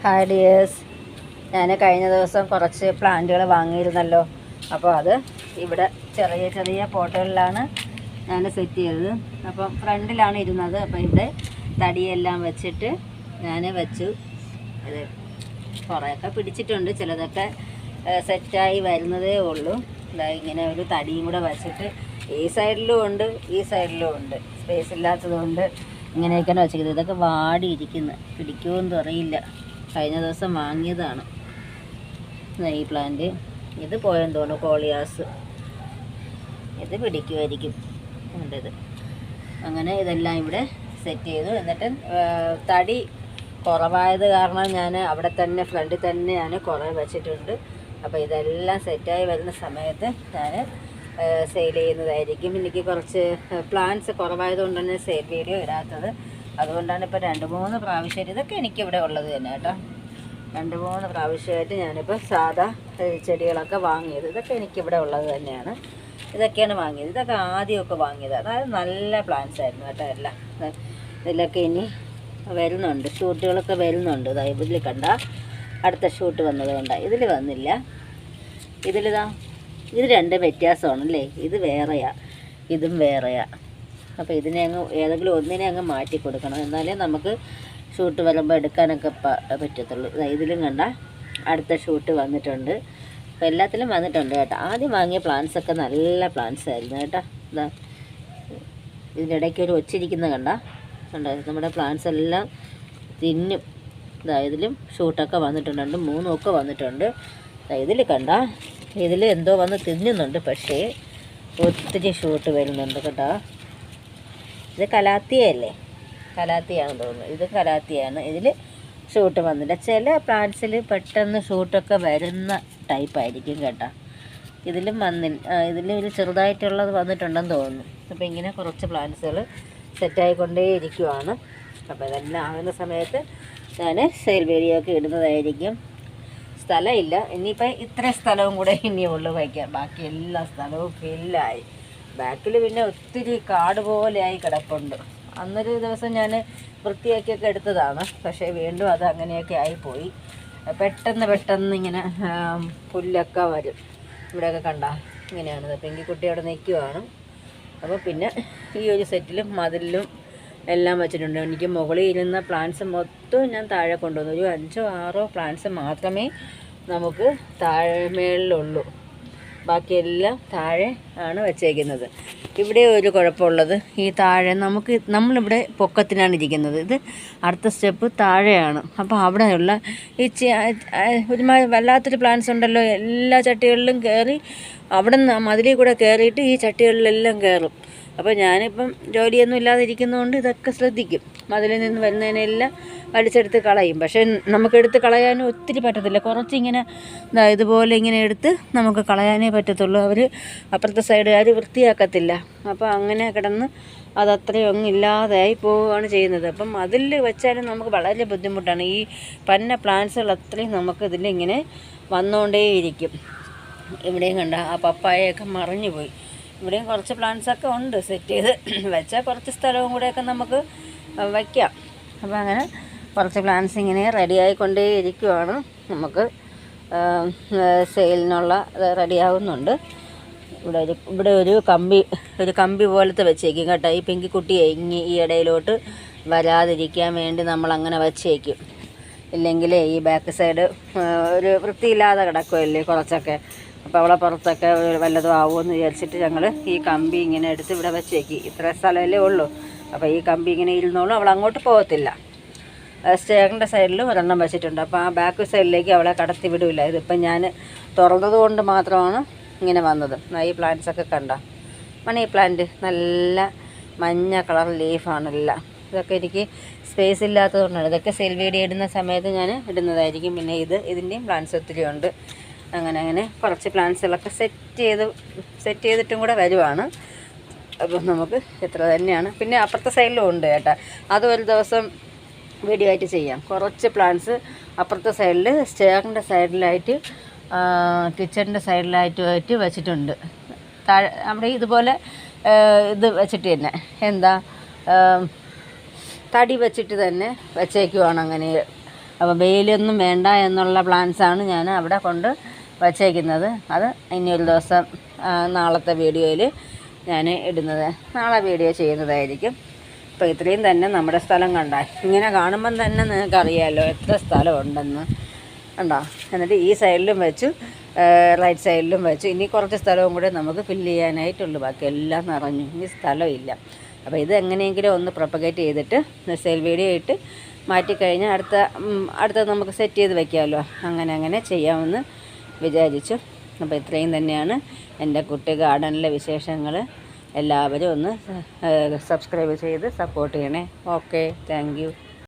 Hi dears, ഞാൻ കഴിഞ്ഞ ദിവസം കുറച്ച് പ്ലാന്റുകൾ വാങ്ങിയിരുന്നല്ലോ. അപ്പോൾ അത് ഇവിടെ ചെറിയ ചെറിയ പോട്ടുകളിലാണ് ഞാൻ സെറ്റ് ചെയ്തത്. അപ്പം ഫ്രണ്ടിലാണ് ഇരുന്നത്. അപ്പോൾ ഇവിടെ തടിയെല്ലാം വെച്ചിട്ട് ഞാൻ വെച്ചു. ഇത് കുറേയൊക്കെ പിടിച്ചിട്ടുണ്ട്, ചിലതൊക്കെ സെറ്റായി വരുന്നതേ ഉള്ളൂ. ഇങ്ങനെ ഒരു തടിയും കൂടെ വെച്ചിട്ട് ഈ സൈഡിലും ഉണ്ട് ഈ സൈഡിലും ഉണ്ട്. സ്പേസ് ഇല്ലാത്തതുകൊണ്ട് ഇങ്ങനെയൊക്കെയാണ് വെച്ചിരിക്കുന്നത്. ഇതൊക്കെ വാടിയിരിക്കുന്നു, പിടിക്കുമെന്ന് അറിയില്ല. കഴിഞ്ഞ ദിവസം വാങ്ങിയതാണ് ഈ പ്ലാന്റ്. ഇത് പോയെന്ന് തോന്നുന്നു, കോളിയാസ്. ഇത് പിടിക്കുമായിരിക്കും. ഇത് അങ്ങനെ ഇതെല്ലാം ഇവിടെ സെറ്റ് ചെയ്തു. എന്നിട്ട് തടി കുറവായത് കാരണം ഞാൻ അവിടെ തന്നെ ഫ്രണ്ടിൽ തന്നെ ഞാൻ കുറേ വെച്ചിട്ടുണ്ട്. അപ്പോൾ ഇതെല്ലാം സെറ്റായി വരുന്ന സമയത്ത് ഞാൻ സെയിൽ ചെയ്യുന്നതായിരിക്കും. എനിക്ക് കുറച്ച് പ്ലാന്റ്സ് കുറവായതുകൊണ്ട് തന്നെ സെയിൽ വീഡിയോ ഇടാത്തത്. അതുകൊണ്ടാണ് ഇപ്പോൾ 2-3 പ്രാവശ്യമായിട്ട്, ഇതൊക്കെ എനിക്കിവിടെ ഉള്ളത് തന്നെ കേട്ടോ, 2-3 പ്രാവശ്യമായിട്ട് ഞാനിപ്പോൾ സാധാ ചെടികളൊക്കെ വാങ്ങിയത്. ഇതൊക്കെ എനിക്കിവിടെ ഉള്ളത് തന്നെയാണ്. ഇതൊക്കെയാണ് വാങ്ങിയത്. ഇതൊക്കെ ആദ്യമൊക്കെ വാങ്ങിയത്, അതായത് നല്ല പ്ലാന്റ്സ് ആയിരുന്നു കേട്ടോ എല്ലാം. ഇതിലൊക്കെ ഇനി വരുന്നുണ്ട്, ഷൂട്ടുകളൊക്കെ വരുന്നുണ്ട്. അതായത് ഇതിൽ കണ്ട അടുത്ത ഷൂട്ട് വന്നത് കണ്ട, ഇതിൽ വന്നില്ല. ഇതിലിതാ ഇത് 2 വ്യത്യാസമാണല്ലേ. ഇത് വേറെയാ, ഇതും വേറെയാ. അപ്പോൾ ഇതിനെ അങ്ങ് ഏതെങ്കിലും ഒന്നിനെ അങ്ങ് മാറ്റി കൊടുക്കണം, എന്നാലേ നമുക്ക് ഷൂട്ട് വരുമ്പോൾ എടുക്കാനൊക്കെ പറ്റത്തുള്ളൂ. ഇതിലും കണ്ട അടുത്ത ഷൂട്ട് വന്നിട്ടുണ്ട്. അപ്പോൾ എല്ലാത്തിലും വന്നിട്ടുണ്ട് കേട്ടോ. ആദ്യം വാങ്ങിയ പ്ലാന്റ്സൊക്കെ നല്ല പ്ലാന്റ്സ് ആയിരുന്നു കേട്ടോ. ഇതാ ഇതിൻ്റെ ഇടയ്ക്ക് ഒരു ഒച്ചിരിക്കുന്ന കണ്ടോ. നമ്മുടെ പ്ലാന്റ്സ് എല്ലാം തിന്നും. ഇതിലും ഷൂട്ടൊക്കെ വന്നിട്ടുണ്ട്, 2-3 ഒക്കെ വന്നിട്ടുണ്ട്. ഇതിൽ കണ്ട, ഇതിൽ എന്തോ വന്ന് തിന്നുന്നുണ്ട്, പക്ഷേ ഒത്തിരി ഷൂട്ട് വരുന്നുണ്ട് കേട്ടോ. ഇത് കലാത്തിയല്ലേ, കലാത്തിയാണെന്ന് തോന്നുന്നു. ഇത് കലാത്തിയാണ്. ഇതിൽ ഷൂട്ട് വന്നില്ല. ചില പ്ലാന്റ്സിൽ പെട്ടെന്ന് ഷൂട്ടൊക്കെ വരുന്ന ടൈപ്പായിരിക്കും കേട്ടോ. ഇതിലും വന്നില്ല. ഇതിൽ ചെറുതായിട്ടുള്ളത് വന്നിട്ടുണ്ടെന്ന് തോന്നുന്നു. അപ്പോൾ ഇങ്ങനെ കുറച്ച് പ്ലാന്റ്സുകൾ സെറ്റായിക്കൊണ്ടേ ഇരിക്കുവാണ്. അപ്പോൾ ഇതെല്ലാം ആകുന്ന സമയത്ത് ഞാൻ സെയിൽ വീഡിയോ ഒക്കെ ഇടുന്നതായിരിക്കും. സ്ഥലമില്ല, ഇനിയിപ്പോൾ ഇത്ര സ്ഥലവും കൂടെ ഇനിയുള്ളൂ വയ്ക്കാം. ബാക്കി എല്ലാ സ്ഥലവും ഫില്ലായി. ബാക്കിൽ പിന്നെ ഒത്തിരി കാട് പോലെയായി കിടപ്പുണ്ട്. അന്നൊരു ദിവസം ഞാൻ വൃത്തിയാക്കിയൊക്കെ എടുത്തതാണ്, പക്ഷേ വീണ്ടും അത് അങ്ങനെയൊക്കെ ആയിപ്പോയി. പെട്ടെന്ന് ഇങ്ങനെ പുല്ലൊക്കെ വരും. ഇവിടെയൊക്കെ കണ്ട ഇങ്ങനെയാണ്. പെങ്കിക്കുട്ടി അവിടെ നിൽക്കുവാണ്. അപ്പോൾ പിന്നെ ഈ ഒരു സെറ്റിലും മതിലിലും എല്ലാം വെച്ചിട്ടുണ്ട്. എനിക്ക് മുകളിൽ ഇരുന്ന പ്ലാന്റ്സ് മൊത്തം ഞാൻ താഴെ കൊണ്ടുവന്നു. ഒരു 5-6 പ്ലാന്റ്സ് മാത്രമേ നമുക്ക് മേളിലുള്ളൂ. ബാക്കിയെല്ലാം താഴെ ആണ് വെച്ചേക്കുന്നത്. ഇവിടെ ഒരു കുഴപ്പമുള്ളത്, ഈ താഴെ നമ്മളിവിടെ പൊക്കത്തിനാണ് ഇരിക്കുന്നത്. ഇത് അടുത്ത സ്റ്റെപ്പ് താഴെയാണ്. അപ്പോൾ അവിടെയുള്ള ഈ ഒരുമാതിരി വല്ലാത്തൊരു പ്ലാന്റ്സ് ഉണ്ടല്ലോ, എല്ലാ ചട്ടികളിലും കയറി അവിടെ നിന്ന് മതിലിൽ കൂടെ കയറിയിട്ട് ഈ ചട്ടികളിലെല്ലാം കയറും. അപ്പോൾ ഞാനിപ്പം ജോലിയൊന്നും ഇല്ലാതെ ഇരിക്കുന്നതുകൊണ്ട് ഇതൊക്കെ ശ്രദ്ധിക്കും. മതിലിൽ നിന്ന് വരുന്നതിനെല്ലാം വലിച്ചെടുത്ത് കളയും. പക്ഷേ നമുക്കെടുത്ത് കളയാനും ഒത്തിരി പറ്റത്തില്ല. കുറച്ചിങ്ങനെ ഇതുപോലെ ഇങ്ങനെ എടുത്ത് നമുക്ക് കളയാനേ പറ്റത്തുള്ളൂ. അവർ അപ്പുറത്തെ സൈഡുകാർ വൃത്തിയാക്കത്തില്ല. അപ്പോൾ അങ്ങനെ കിടന്ന് അതത്രയും ഒന്നും ഇല്ലാതായി പോവുകയാണ് ചെയ്യുന്നത്. അപ്പം അതിൽ വെച്ചാലും നമുക്ക് വളരെ ബുദ്ധിമുട്ടാണ്. ഈ പന്ന പ്ലാന്റ്സുകൾ അത്രയും നമുക്ക് ഇതിലിങ്ങനെ വന്നുകൊണ്ടേയിരിക്കും. ഇവിടെയും കണ്ട ആ പപ്പായയൊക്കെ മറിഞ്ഞു പോയി. ഇവിടെയും കുറച്ച് പ്ലാന്റ്സൊക്കെ ഉണ്ട് സെറ്റ് ചെയ്ത് വെച്ചാൽ കുറച്ച് സ്ഥലവും കൂടെയൊക്കെ നമുക്ക് വയ്ക്കാം. അപ്പോൾ അങ്ങനെ കുറച്ച് പ്ലാന്റ്സ് ഇങ്ങനെ റെഡിയായിക്കൊണ്ടേ ഇരിക്കുവാണ്. നമുക്ക് സെയിലിനുള്ള റെഡിയാവുന്നുണ്ട്. ഇവിടെ ഒരു കമ്പി പോലത്തെ വെച്ചേക്കും കേട്ടോ. ഈ പെങ്കിക്കുട്ടിയെ ഈ ഇടയിലോട്ട് വരാതിരിക്കാൻ വേണ്ടി നമ്മളങ്ങനെ വച്ചേക്കും. ഇല്ലെങ്കിൽ ഈ ബാക്ക് സൈഡ് ഒരു വൃത്തിയില്ലാതെ കിടക്കുമല്ലേ കുറച്ചൊക്കെ. അപ്പോൾ അവളെ പുറത്തൊക്കെ വല്ലതും ആവുമെന്ന് വിചാരിച്ചിട്ട് ഞങ്ങൾ ഈ കമ്പി ഇങ്ങനെ എടുത്ത് ഇവിടെ വെച്ചേക്കി. ഇത്ര സ്ഥലമല്ലേ ഉള്ളൂ. അപ്പോൾ ഈ കമ്പി ഇങ്ങനെ ഇരുന്നോളും, അവൾ അങ്ങോട്ട് പോകത്തില്ല. സ്റ്റേറിൻ്റെ സൈഡിൽ ഒരെണ്ണം വെച്ചിട്ടുണ്ട്. അപ്പോൾ ആ ബാക്ക് സൈഡിലേക്ക് അവളെ കടത്തി വിടില്ല. ഇതിപ്പം ഞാൻ തുറന്നത് കൊണ്ട് മാത്രമാണ് ഇങ്ങനെ വന്നത്. ഈ പ്ലാന്റ്സൊക്കെ കണ്ട, മണി പ്ലാന്റ് നല്ല മഞ്ഞ കളർ ലീഫാണല്ല. ഇതൊക്കെ എനിക്ക് സ്പേസ് ഇല്ലാത്തതുകൊണ്ടാണ്. ഇതൊക്കെ സെയിൽ വീഡിയോ ഇടുന്ന സമയത്ത് ഞാൻ ഇടുന്നതായിരിക്കും. പിന്നെ ഇതിൻ്റെയും പ്ലാന്റ്സ് ഒത്തിരി ഉണ്ട്. അങ്ങനെ കുറച്ച് പ്ലാന്റ്സുകളൊക്കെ സെറ്റ് ചെയ്തിട്ടും കൂടെ വരുവാണ്. അപ്പോൾ നമുക്ക് ഇത്ര തന്നെയാണ്. പിന്നെ അപ്പുറത്തെ സൈഡിലും ഉണ്ട് കേട്ടോ. അത് ഒരു ദിവസം വീഡിയോ ആയിട്ട് ചെയ്യാം. കുറച്ച് പ്ലാന്റ്സ് അപ്പുറത്തെ സൈഡിൽ സ്റ്റെയറിൻ്റെ സൈഡിലായിട്ട് കിച്ചണിൻ്റെ സൈഡിലായിട്ട് വെച്ചിട്ടുണ്ട്. താഴെ അവിടെ ഇതുപോലെ ഇത് വെച്ചിട്ട് തന്നെ തടി വെച്ചിട്ട് തന്നെ വെച്ചേക്കുവാണ്. അങ്ങനെ അപ്പോൾ വെയിലൊന്നും വേണ്ട എന്നുള്ള പ്ലാന്റ്സാണ് ഞാൻ അവിടെ കൊണ്ട് വച്ചേക്കുന്നത്. അത് ഇനി ഒരു ദിവസം നാളത്തെ വീഡിയോയിൽ ഞാൻ ഇടുന്നത്, നാളെ വീഡിയോ ചെയ്യുന്നതായിരിക്കും. അപ്പോൾ ഇത്രയും തന്നെ നമ്മുടെ സ്ഥലം കണ്ടോ, ഇങ്ങനെ കാണുമ്പം തന്നെ നിങ്ങൾക്കറിയാമല്ലോ എത്ര സ്ഥലമുണ്ടെന്ന് കണ്ടോ. എന്നിട്ട് ഈ സൈഡിലും വെച്ചു, റൈറ്റ് സൈഡിലും വെച്ചു. ഇനി കുറച്ച് സ്ഥലവും കൂടെ നമുക്ക് ഫില്ല് ചെയ്യാനായിട്ടുള്ളൂ, ബാക്കി എല്ലാം നിറഞ്ഞു, ഇനി സ്ഥലമില്ല. അപ്പോൾ ഇത് എങ്ങനെയെങ്കിലും ഒന്ന് പ്രൊപ്പഗേറ്റ് ചെയ്തിട്ട് സെയിൽ വീഡിയോ ഇട്ട് മാറ്റിക്കഴിഞ്ഞാൽ അടുത്ത നമുക്ക് സെറ്റ് ചെയ്ത് വെക്കാമല്ലോ. അങ്ങനെ ചെയ്യാമെന്ന് വിചാരിച്ചു. അപ്പോൾ ഇത്രയും തന്നെയാണ് എൻ്റെ കുട്ടി ഗാർഡനിലെ വിശേഷങ്ങൾ. എല്ലാവരും ഒന്ന് സബ്സ്ക്രൈബ് ചെയ്ത് സപ്പോർട്ട് ചെയ്യണേ. Okay, thank you.